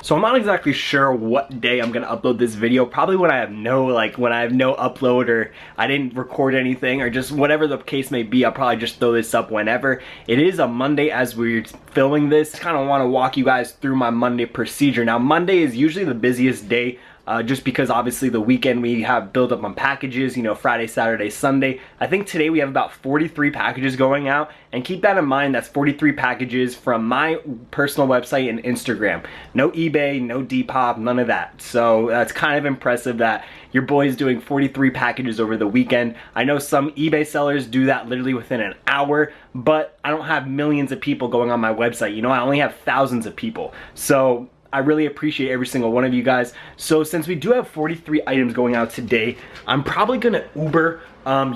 So I'm not exactly sure what day I'm gonna upload this video. Probably when I have no upload, or I didn't record anything, or just whatever the case may be. I'll probably just throw this up whenever. It is a Monday as we're filming this. Kind of want to walk you guys through my Monday procedure. Now Monday is usually the busiest day. Just because obviously the weekend we have build up on packages, you know, Friday, Saturday, Sunday. I think today we have about 43 packages going out, and keep that in mind, that's 43 packages from my personal website and Instagram. No eBay, no Depop, none of that. So that's kind of impressive that your boy's doing 43 packages over the weekend. I know some eBay sellers do that literally within an hour, but I don't have millions of people going on my website. You know, I only have thousands of people. So I really appreciate every single one of you guys. So since we do have 43 items going out today, I'm probably gonna Uber.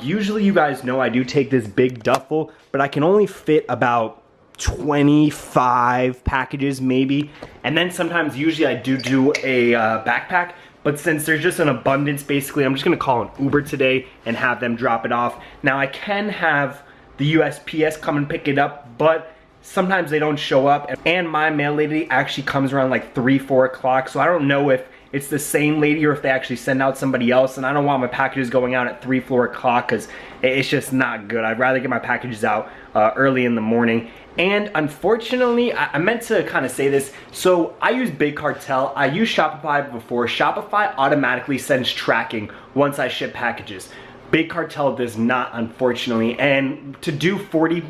Usually you guys know I do take this big duffel, but I can only fit about 25 packages maybe. And then sometimes usually I do a backpack, but since there's just an abundance basically, I'm just gonna call an Uber today and have them drop it off. Now I can have the USPS come and pick it up, but sometimes they don't show up, and my mail lady actually comes around like 3-4 o'clock, so I don't know if it's the same lady or if they actually send out somebody else, and I don't want my packages going out at 3-4 o'clock because it's just not good. I'd rather get my packages out early in the morning. And unfortunately, I meant to kind of say this, so I use Big Cartel. I used Shopify before. Shopify automatically sends tracking once I ship packages. Big Cartel does not, unfortunately, and to do 40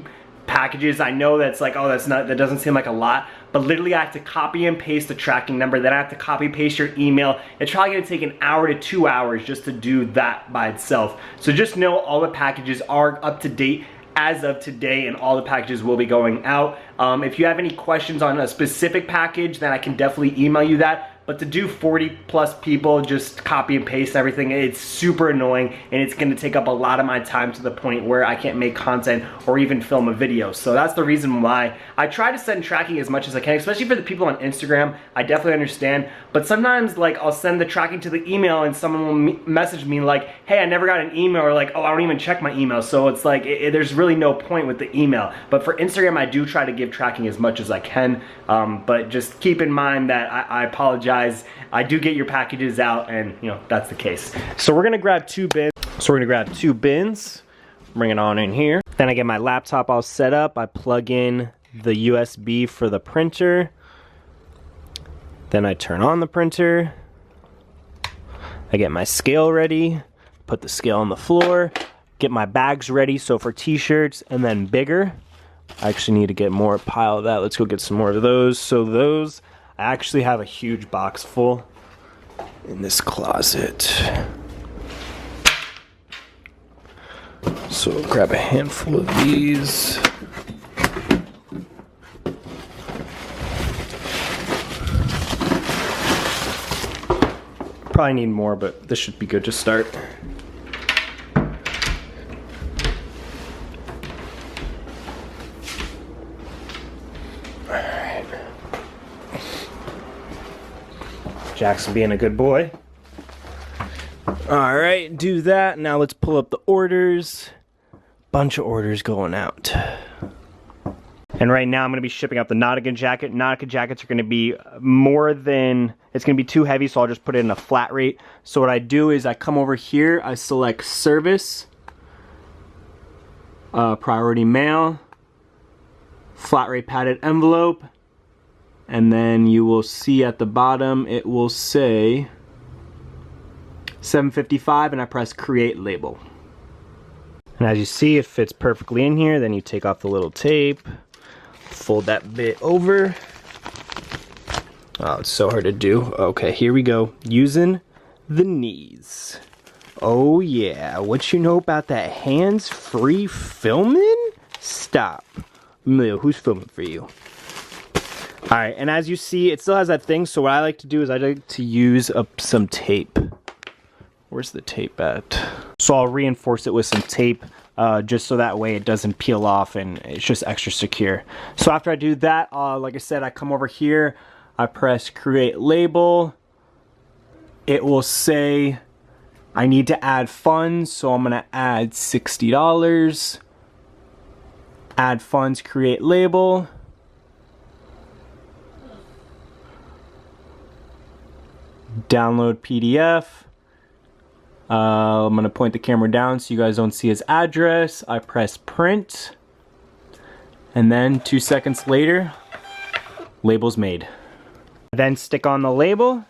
packages, I know that's like, oh, that doesn't seem like a lot, but literally I have to copy and paste the tracking number, then I have to copy paste your email. It's probably gonna take an hour to 2 hours just to do that by itself. So just know all the packages are up to date as of today, and all the packages will be going out. If you have any questions on a specific package, then I can definitely email you that. But to do 40 plus people, just copy and paste everything, it's super annoying, and it's gonna take up a lot of my time to the point where I can't make content or even film a video. So that's the reason why I try to send tracking as much as I can, especially for the people on Instagram. I definitely understand, but sometimes like I'll send the tracking to the email and someone will message me like, hey, I never got an email, or like, oh, I don't even check my email. So it's like, there's really no point with the email. But for Instagram, I do try to give tracking as much as I can, but just keep in mind that I apologize. I do get your packages out, and you know, that's the case. So we're gonna grab two bins. Bring it on in here. Then I get my laptop all set up. I plug in the USB for the printer. Then I turn on the printer. I get my scale ready. Put the scale on the floor. Get my bags ready, so for t-shirts, and then bigger. I actually need to get more pile of that. Let's go get some more of those. So those, I actually have a huge box full in this closet. So grab a handful of these. Probably need more, but this should be good to start. Jackson being a good boy. All right, do that. Now let's pull up the orders. Bunch of orders going out. And right now I'm going to be shipping out the Nautica jacket. Nautica jackets are going to be more than, it's going to be too heavy, so I'll just put it in a flat rate. So what I do is I come over here, I select service, priority mail, flat rate padded envelope, and then you will see at the bottom it will say $7.55, and I press create label. And as you see, it fits perfectly in here. Then you take off the little tape, fold that bit over. Oh, it's so hard to do. Okay, here we go. Using the knees. Oh yeah, what you know about that hands-free filming? Stop. Emilio, who's filming for you? Alright, and as you see, it still has that thing, so what I like to do is I like to use some tape. Where's the tape at? So I'll reinforce it with some tape, just so that way it doesn't peel off and it's just extra secure. So after I do that, like I said, I come over here, I press create label. It will say I need to add funds, so I'm gonna add $60. Add funds, create label. Download PDF. I'm gonna point the camera down so you guys don't see his address. I press print. And then 2 seconds later, label's made. Then stick on the label,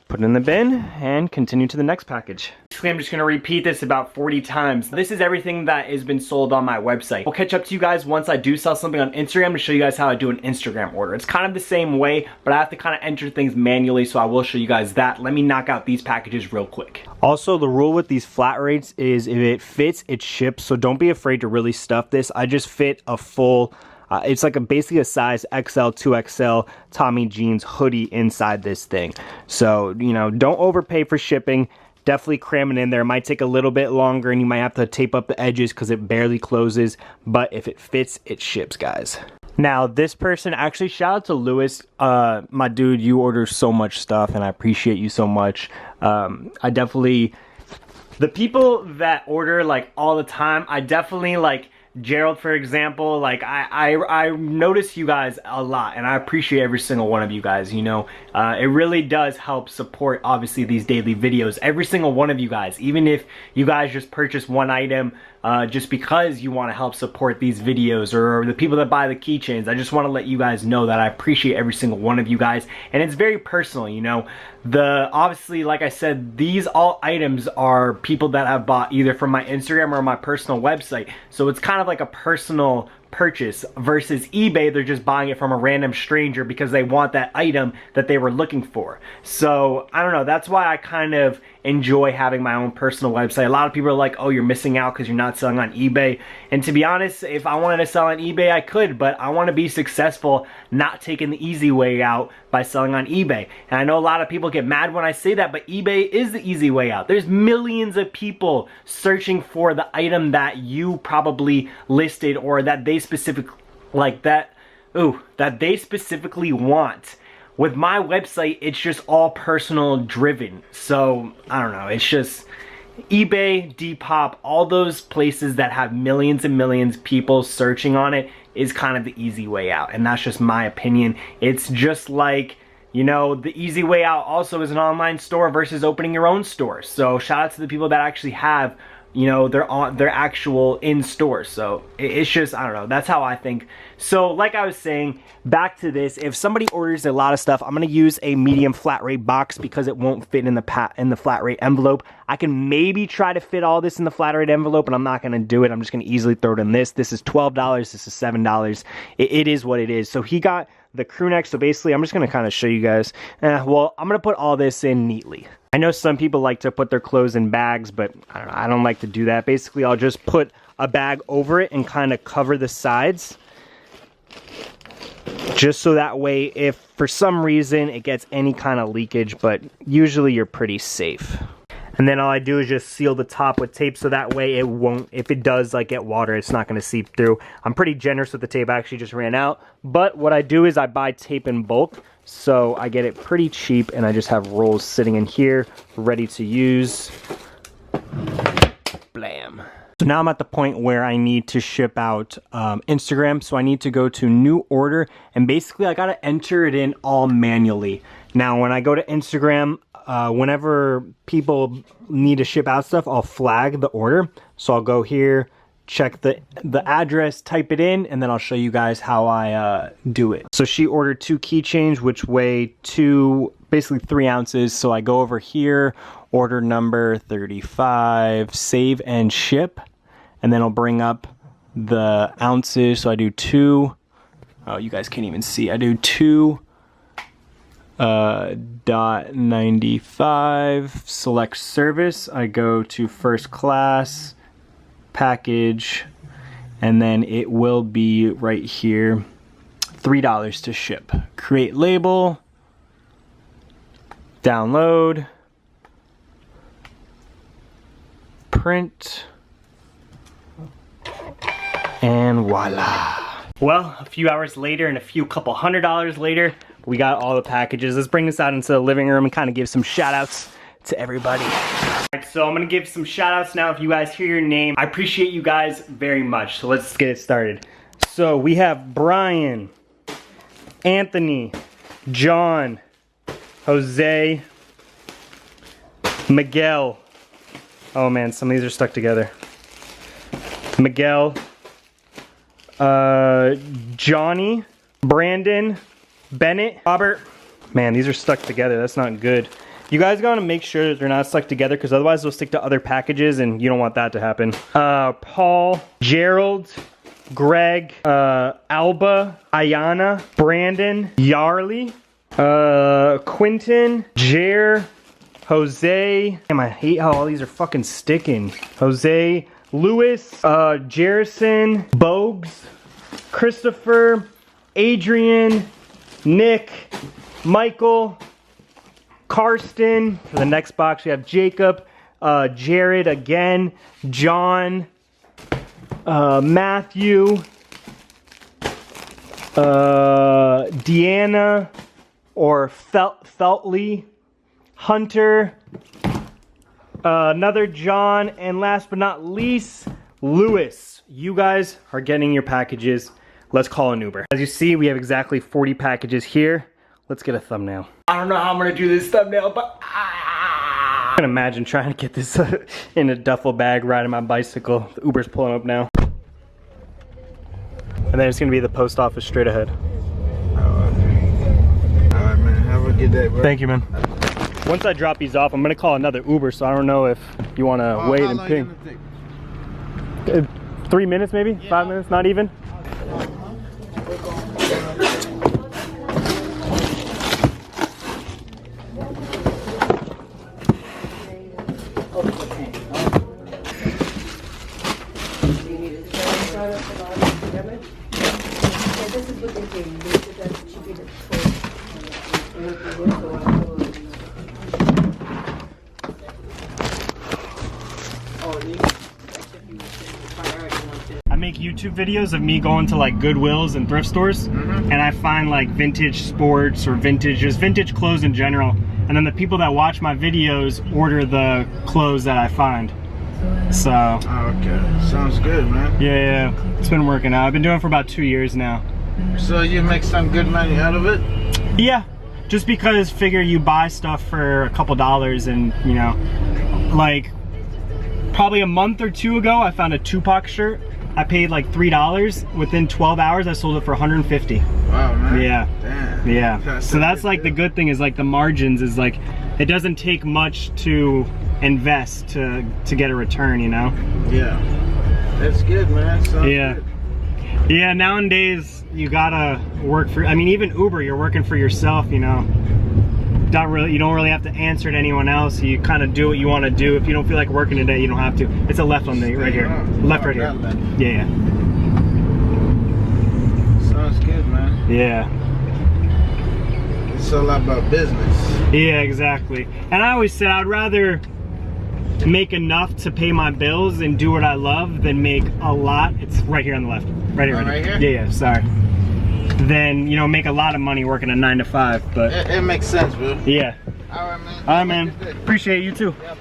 put it in the bin, and continue to the next package. Basically, I'm just gonna repeat this about 40 times. This is everything that has been sold on my website. I'll catch up to you guys once I do sell something on Instagram to show you guys how I do an Instagram order. It's kind of the same way, but I have to kind of enter things manually, so I will show you guys that. Let me knock out these packages real quick. Also, the rule with these flat rates is if it fits, it ships, so don't be afraid to really stuff this. I just fit a full, it's like basically a size XL, 2XL Tommy jeans hoodie inside this thing. So, you know, don't overpay for shipping. Definitely cram it in there. It might take a little bit longer and you might have to tape up the edges because it barely closes. But if it fits, it ships, guys. Now, this person, actually, shout out to Lewis. My dude, you order so much stuff and I appreciate you so much. I definitely, the people that order like all the time, I definitely like, Gerald, for example, like I notice you guys a lot and I appreciate every single one of you guys, you know. It really does help support, obviously, these daily videos. Every single one of you guys, even if you guys just purchase one item just because you want to help support these videos, or the people that buy the keychains, I just want to let you guys know that I appreciate every single one of you guys. And it's very personal, you know. Obviously, like I said, these all items are people that have bought either from my Instagram or my personal website. So it's kind of like a personal purchase versus eBay. They're just buying it from a random stranger because they want that item that they were looking for. So I don't know, that's why I kind of enjoy having my own personal website. A lot of people are like, oh, you're missing out because you're not selling on eBay. And to be honest, if I wanted to sell on eBay, I could, but I want to be successful, not taking the easy way out by selling on eBay. And I know a lot of people get mad when I say that, but eBay is the easy way out. There's millions of people searching for the item that you probably listed or that they specifically that they specifically want. With my website, it's just all personal driven. So I don't know, it's just eBay, Depop, all those places that have millions and millions of people searching on it is kind of the easy way out. And that's just my opinion. It's just like, you know, the easy way out also is an online store versus opening your own store. So shout out to the people that actually have, you know, they're actual in stores. So it's just, I don't know, that's how I think. So like I was saying, back to this, if somebody orders a lot of stuff, I'm gonna use a medium flat rate box because it won't fit in the flat rate envelope. I can maybe try to fit all this in the flat rate envelope, but I'm not gonna do it. I'm just gonna easily throw it in this. This is $12, this is $7. It is what it is. So he got the crew neck. So basically, I'm just gonna kind of show you guys. Well, I'm gonna put all this in neatly. I know some people like to put their clothes in bags, but I don't like to do that. Basically, I'll just put a bag over it and kind of cover the sides. Just so that way, if for some reason it gets any kind of leakage, but usually you're pretty safe. And then all I do is just seal the top with tape so that way it won't, if it does like get water, it's not going to seep through. I'm pretty generous with the tape. I actually just ran out. But what I do is I buy tape in bulk. So I get it pretty cheap and I just have rolls sitting in here ready to use. Blam. So now I'm at the point where I need to ship out Instagram. So I need to go to new order and basically I got to enter it in all manually. Now when I go to Instagram, whenever people need to ship out stuff, I'll flag the order. So I'll go here, check the address, type it in, and then I'll show you guys how I do it. So she ordered 2 keychains, which weigh basically 3 ounces. So I go over here, order number 35, save and ship, and then I'll bring up the ounces. So I do 2. Oh, you guys can't even see. I do 2.95, select service. I go to first class, package, and then it will be right here, $3 to ship. Create label, download, print, and voila. Well, a few hours later and a couple $100 later, we got all the packages. Let's bring this out into the living room and kind of give some shout outs to everybody. Alright, so I'm gonna give some shout outs now. If you guys hear your name, I appreciate you guys very much. So let's get it started. So we have Brian, Anthony, John, Jose, Miguel. Oh man, some of these are stuck together. Miguel. Johnny. Brandon. Bennett. Robert. Man, these are stuck together. That's not good. You guys gotta make sure that they're not stuck together because otherwise they'll stick to other packages and you don't want that to happen. Paul. Gerald. Greg. Alba. Ayana. Brandon. Yarley. Quentin. Jer. Jose. Damn, I hate how all these are fucking sticking. Jose. Lewis. Jerison. Bogues. Christopher. Adrian. Nick. Michael. Karsten. For the next box we have Jacob. Jared again. John. Matthew. Deanna. Or Feltley. Hunter. Another John. And last but not least, Lewis. You guys are getting your packages. Let's call an Uber. As you see, we have exactly 40 packages here. Let's get a thumbnail. I don't know how I'm gonna do this thumbnail, but I can imagine trying to get this in a duffel bag riding my bicycle. The Uber's pulling up now. And then it's gonna be the post office straight ahead. Alright, man. Have a good day, bro. Thank you, man. Once I drop these off, I'm gonna call another Uber, so I don't know if you wanna wait and ping. 3 minutes maybe? Yeah. 5 minutes? Not even? I make YouTube videos of me going to like Goodwills and thrift stores, and I find like vintage sports or just vintage clothes in general, and then the people that watch my videos order the clothes that I find. So okay, sounds good, man. Yeah, it's been working out. I've been doing it for about 2 years now. So you make some good money out of it? Yeah, just because figure you buy stuff for a couple dollars, and you know, like probably a month or two ago I found a Tupac shirt. I paid like $3. Within 12 hours I sold it for 150. Wow, man. Yeah. Damn. Yeah. So that's like the good thing is like the margins is like it doesn't take much to invest to get a return, you know? Yeah. That's good, man. Sounds good. Yeah, nowadays you gotta work for, I mean even Uber, you're working for yourself, you know? You don't really have to answer to anyone else. You kind of do what you want to do. If you don't feel like working today, you don't have to. It's a left on the right here. Left right here. Yeah. Sounds good, man. Yeah. It's all about business. Yeah, exactly. And I always said I'd rather make enough to pay my bills and do what I love than make a lot. It's right here on the left. Right here. Right here? Yeah, sorry. Then, you know, make a lot of money working a 9 to 5, but it makes sense, bro. Yeah. Alright, man. Alright, man. Appreciate you too. Yep.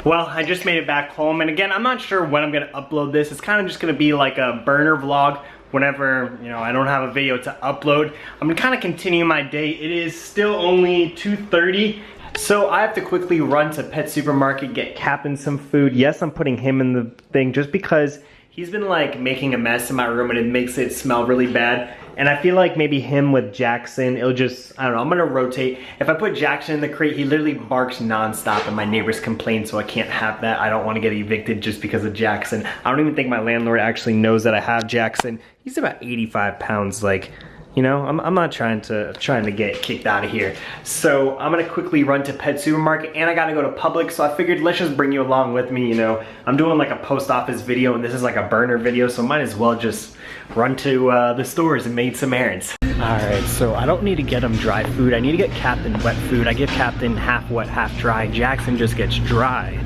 Well, I just made it back home, and again, I'm not sure when I'm gonna upload this. It's kind of just gonna be like a burner vlog whenever, you know, I don't have a video to upload. I'm gonna kind of continue my day. It is still only 2:30. So I have to quickly run to Pet Supermarket, get Captain some food. Yes, I'm putting him in the thing just because he's been like making a mess in my room and it makes it smell really bad. And I feel like maybe him with Jackson, it'll just, I don't know, I'm gonna rotate. If I put Jackson in the crate, he literally barks nonstop and my neighbors complain, so I can't have that. I don't wanna get evicted just because of Jackson. I don't even think my landlord actually knows that I have Jackson. He's about 85 pounds, like, you know, I'm not trying to get kicked out of here. So I'm gonna quickly run to Pet Supermarket and I gotta go to Publix, so I figured let's just bring you along with me, you know. I'm doing like a post office video and this is like a burner video, so might as well just run to the stores and make some errands. Alright, so I don't need to get him dry food. I need to get Captain wet food. I give Captain half wet, half dry. Jackson just gets dry,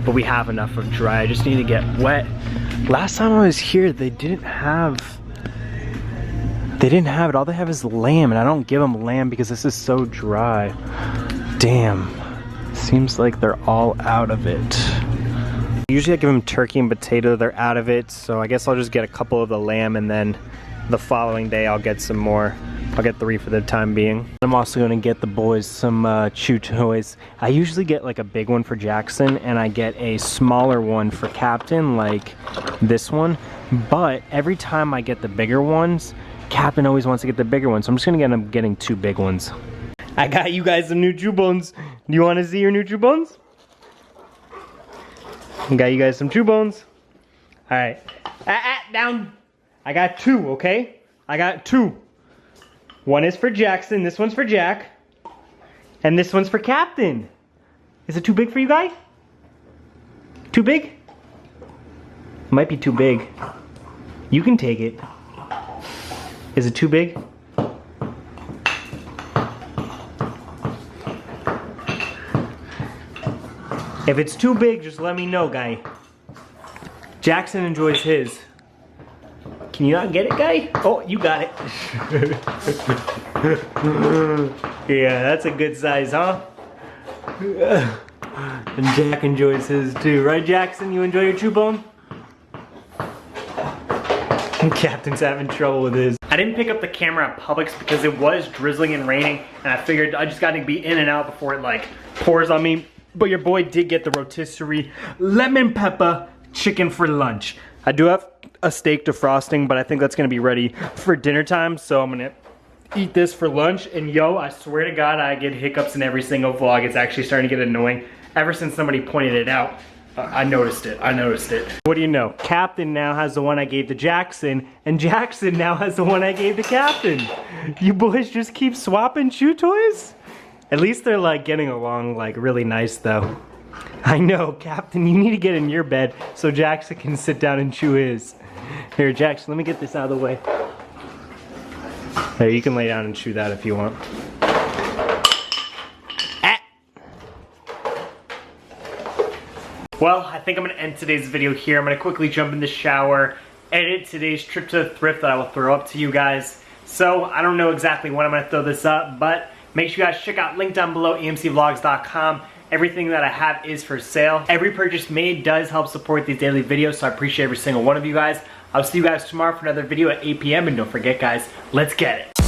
but we have enough of dry. I just need to get wet. Last time I was here, they didn't have it. All they have is lamb, and I don't give them lamb because this is so dry. Damn. Seems like they're all out of it. Usually I give them turkey and potato. They're out of it, so I guess I'll just get a couple of the lamb, and then the following day I'll get some more. I'll get 3 for the time being. I'm also gonna get the boys some chew toys. I usually get like a big one for Jackson and I get a smaller one for Captain, like this one. But every time I get the bigger ones, Captain always wants to get the bigger one, so I'm just gonna end up getting 2 big ones. I got you guys some new chew bones. Do you wanna see your new chew bones? I got you guys some chew bones. All right, down. I got 2, okay? I got 2. One is for Jackson, this one's for Jack, and this one's for Captain. Is it too big for you guys? Too big? Might be too big. You can take it. Is it too big? If it's too big, just let me know, guy. Jackson enjoys his. Can you not get it, guy? Oh, you got it. Yeah, that's a good size, huh? And Jack enjoys his too. Right, Jackson? You enjoy your chew bone? Captain's having trouble with his. I didn't pick up the camera at Publix because it was drizzling and raining, and I figured I just gotta be in and out before it like pours on me. But your boy did get the rotisserie lemon pepper chicken for lunch. I do have a steak defrosting, but I think that's gonna be ready for dinner time, so I'm gonna eat this for lunch. And yo, I swear to God, I get hiccups in every single vlog. It's actually starting to get annoying. Ever since somebody pointed it out, I noticed it. What do you know? Captain now has the one I gave to Jackson, and Jackson now has the one I gave to Captain. You boys just keep swapping chew toys? At least they're like getting along like really nice though. I know, Captain, you need to get in your bed so Jackson can sit down and chew his. Here, Jackson, let me get this out of the way. There, you can lay down and chew that if you want. Well, I think I'm gonna end today's video here. I'm gonna quickly jump in the shower, edit today's trip to the thrift that I will throw up to you guys. So, I don't know exactly when I'm gonna throw this up, but make sure you guys check out link down below, emcvlogs.com. Everything that I have is for sale. Every purchase made does help support these daily videos, so I appreciate every single one of you guys. I'll see you guys tomorrow for another video at 8 p.m. and don't forget, guys, let's get it.